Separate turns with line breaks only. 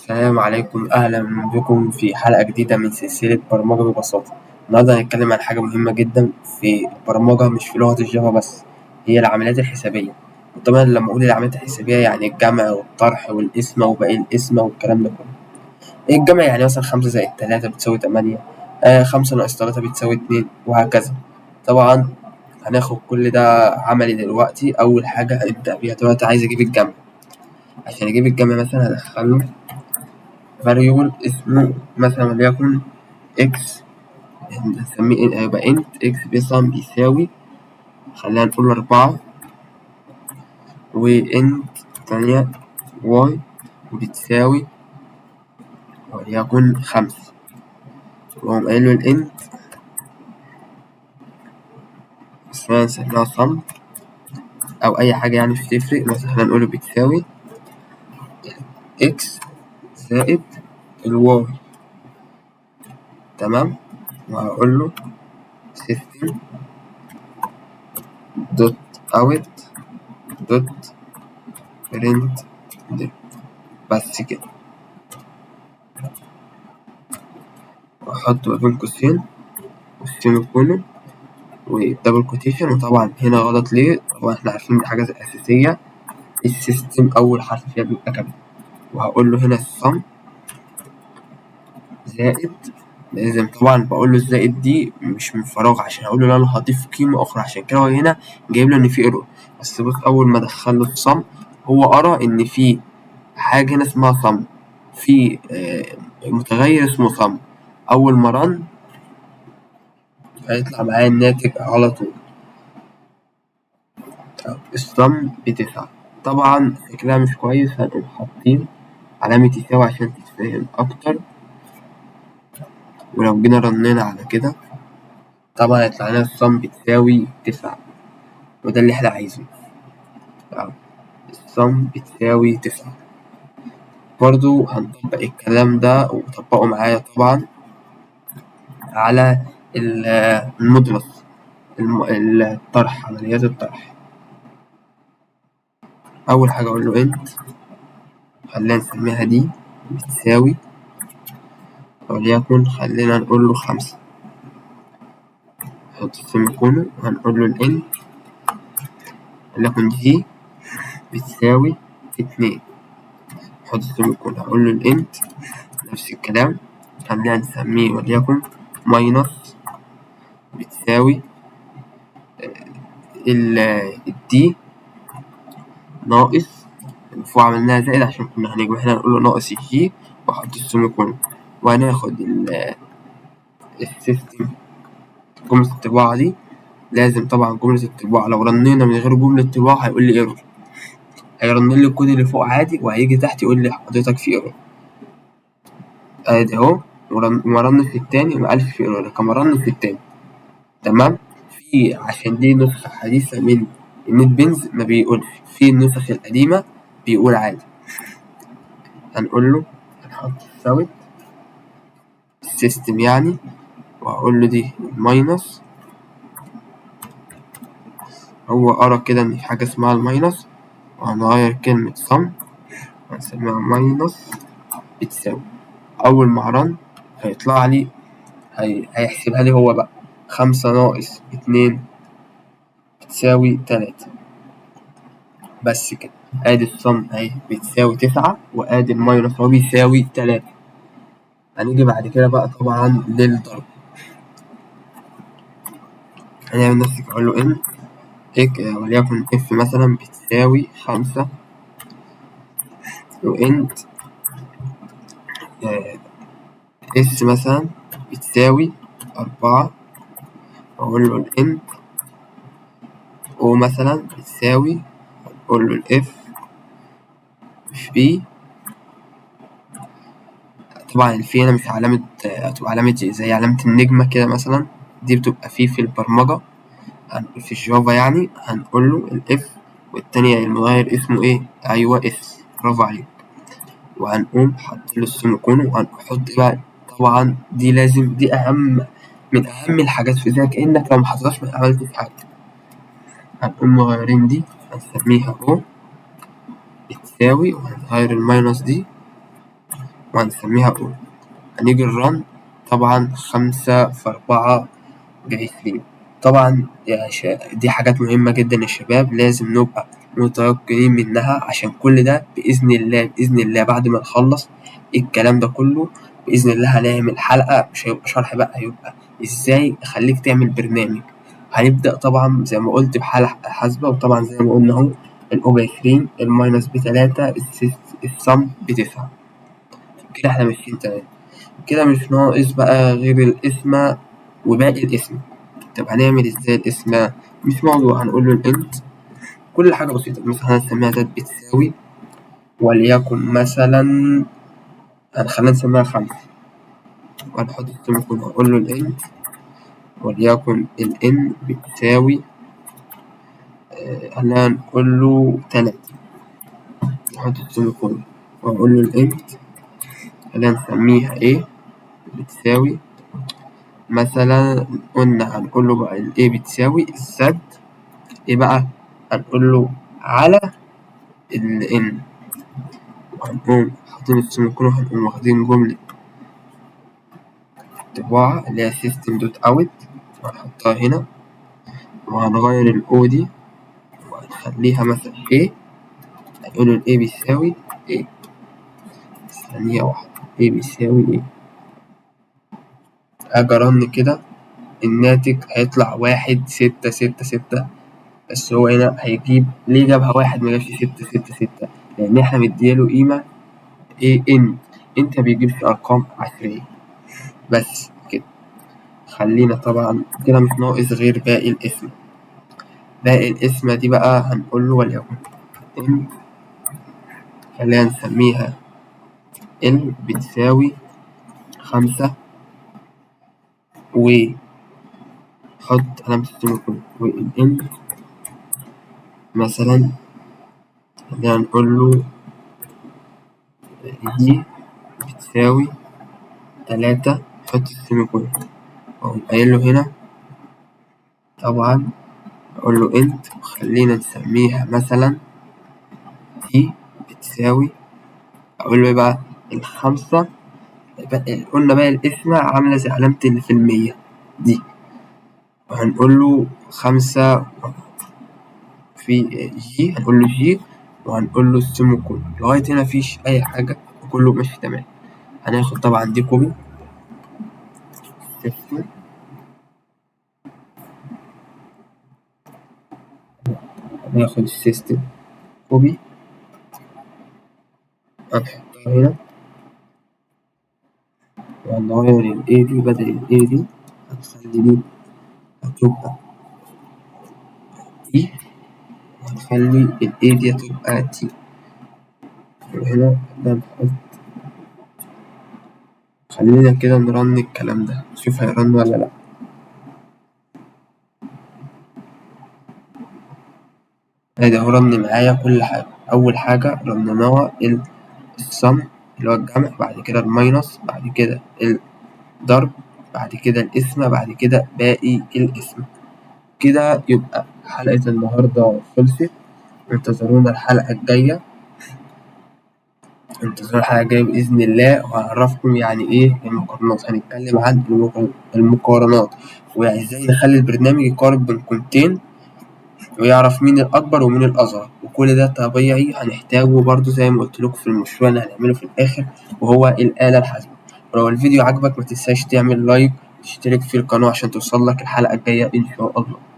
السلام عليكم، أهلا بكم في حلقة جديدة من سلسلة برمجة ببساطة. النهاردة هنتكلم عن حاجة مهمة جدا في البرمجة، مش في لغة الجافا بس، هي العمليات الحسابية. وطبعا لما أقول العمليات الحسابية يعني الجمع والطرح والقسمة وباقي القسمة والكلام ده كله. الجمع يعني مثلا 5+3 بتساوي 8، 5 - 3 بتساوي 2 وهكذا. طبعا هناخد كل ده عملي دلوقتي. أول حاجة هنبدأ بيها دلوقتي، عايز أجيب الجمع. عشان أجيب الجمع مثلا هدخله variable اسمه مثلا وليكن x، هنسميه هيبقى int x بيساوي، خلينا نقول 4، و int تانية y بتساوي وليكن 5، وأقوم قايل له الint اسمها نسميها sum أو أي حاجة يعني مش هتفرق. مثلا هنقوله بتساوي x زائد y، تمام. وهقول له system dot out dot print بس كده، وأحط ما بين قوسين والسيمي كولون والدبل كوتيشن. وطبعا هنا غلط ليه؟ طبعا احنا عارفين دي حاجة أساسية، السيستم أول حرف فيها بيبقى كابيتال. وهقول له هنا الصم زائد، لازم طبعا بقول له الزائد دي مش من فراغ، عشان هقول له أنا هضيف قيمة أخرى، عشان كده هو هنا جايب له إن في ايرور. بس بص، أول ما أدخل له الصم هو قرا إن في حاجة هنا اسمها صم، في متغير اسمه صم. أول ما رن هيطلع معايا الناتج على طول. الصم ب9. طبعا شكلها مش كويس، هنقوم حاطين علامة يساوي عشان تتفهم أكتر. ولو جينا رنينا على كده طبعا هيطلع لنا الصم بتساوي 9، وده اللي احنا عايزينه. الصم بتساوي 9. برضو هنطبق الكلام ده وطبقه معايا طبعا على المودولس، الطرح، عمليات الطرح. أول حاجة أقول له int، خلينا نسميها دي بتساوي وليكن، خلينا نقول له 5، نحط السيمي كولون وهنقول له الإن وليكن جي بتساوي 2، نحط السيمي كولون هقول له الإنت نفس الكلام، خلينا نسميه وليكن ماينس بتساوي الدي ناقص، المفروض عملناها زائد عشان كنا هنجمع هنا، نقول له ناقص الجي وأحط السيمي كولون. وهناخد السيستم جملة الطباعة دي. لازم طبعا جملة الطباعة لو رنينا من غير جملة طباعة هيقول لي ايرور، هيرن لي الكود اللي فوق عادي وهيجي تحت يقول لي حضرتك في ايرور. ادي اهو، ما رنش في التاني ما قالش في ايرور، لكن ما رنش في التاني تمام. في عشان دي نسخة حديثة من النت بينز ما بيقولش، في النسخ القديمة بيقول عادي. هنقول له هنحط ساوت السيستم يعني، وهقول له دي ماينس، هو قرا كده إن في حاجة اسمها الماينس، وهنغير كلمة صم هنسميها ماينس بتساوي. أول ما رن هيطلع لي، هيحسبها لي هو بقى 5 - 2 بتساوي 3. بس كده، ادي الصم اهي بتساوي 9، وادي الماينس هو بيساوي 3. هنيجي بعد كده بقى طبعا للضرب، هنعمل نفس اقول له ان وليكن اف مثلا بتساوي 5، وانت اس مثلا بتساوي 4، واقول له الانت او مثلا بتساوي، اقول له الاف في بي. طبعا الفي هنا مش علامة، هتبقى علامة زي علامة النجمة كده مثلا، دي بتبقى في البرمجة في الجافا يعني. هنقول له الاف، والتانية المتغير اسمه ايه؟ أيوة اس، برافو عليك. وهنقوم حاطين له السيمي كولون، وهنحط بقى طبعا دي لازم، دي أهم من أهم الحاجات في ذاك، إنك لو محطتهاش ما عملتش حاجة. هنقوم مغيرين دي هنسميها او بتساوي، وهنغير الماينس دي وهنسميها أو. هنيجي الرن، طبعا 5 في 4 ب20. طبعا دي حاجات مهمة جدا يا شباب، لازم نبقى متيقنين منها، عشان كل ده بإذن الله بإذن الله بعد ما نخلص الكلام ده كله بإذن الله هنعمل حلقة، مش هيبقى شرح بقى، هيبقى إزاي أخليك تعمل برنامج. هنبدأ طبعا زي ما قلت بحالة حاسبة، وطبعا زي ما قلنا أهو الأو ب20، الماينس ب3، الصم ب9. كده احنا ماشيين تمام. كده مش ناقص بقى غير الاسم وباقي الاسم. طب هنعمل ازاي الاسم؟ مش موضوع، هنقول له الانت كل حاجة بسيطة، مثلا هنسميها زد بتساوي، وليكن مثلا هنخليها نسميها 5، وهنحط السيميكون وهقول له الانت وليكن الان بتساوي خلينا نقول له 3، نحط السيميكون وهقول له الانت خلينا نسميها ايه بتساوي مثلا، قلنا هنقول له بقى ال A بتساوي الزد إيه بقى؟ هنقول له على ال N، وهنقوم حاطين السيميكون وهنقوم واخدين جملة طباعة اللي هي system دوت أوت وهنحطها هنا، وهنغير ال O دي وهنخليها مثلا A، هنقول له ال A بيساوي A، ثانية واحدة A بيساوي A. أجي أرن كده الناتج هيطلع 1 6 6 6، بس هو هنا هيجيب ليه جابها 1 مجابش 6 6 6؟ لأن إحنا مدياله قيمة إيه أنت مبيجيبش أرقام عشرية. بس كده خلينا طبعا كده مش ناقص غير باقي الاسم. باقي الاسم دي بقى هنقول له وليكن إن، خلينا نسميها ال بتساوي 5، وحط علامة السيميكون، والإن مثلا خلينا نقول له دي بتساوي 3، حط السيميكون، أقوم قايل له هنا طبعا أقول له انت وخلينا نسميها مثلا دي بتساوي، أقول له إيه بقى ال5، قلنا بقى الاسم عاملة زي علامة اللي في المية دي، وهنقول له 5 في جي، هنقول له جي وهنقول له السيميكون. لغاية هنا مفيش أي حاجة وكله ماشي تمام. هناخد طبعا دي كوبي، هناخد السيستم كوبي هنحطها هنا، وهنغير ال A دي بدل ال A دي هنخلي دي هتبقى T، وهنخلي ال A دي هتبقى T، وهنا ده نحط. خلينا كده نرن الكلام ده نشوف هيرن ولا لأ. ادي اهو رن معايا كل حاجة. أول حاجة رنيناها الصم اللي هو الجمع، بعد كده الماينس، بعد كده الضرب، بعد كده الاسم، بعد كده باقي الاسم. كده يبقى حلقة النهاردة خلصت. انتظرونا الحلقة الجاية، انتظروا الحلقة الجاية بإذن الله، وهعرفكم يعني إيه المقارنات. هنتكلم عن المقارنات، ويعني إزاي نخلي البرنامج يقارن بين قيمتين ويعرف مين الأكبر ومين الأصغر، وكل ده طبيعي هنحتاجه برضه زي ما قلت لكم في المشروع اللي هنعمله في الآخر، وهو الآلة الحاسبة. ولو الفيديو عجبك متنساش تعمل لايك وتشترك في القناة عشان توصلك الحلقة الجاية إن شاء الله.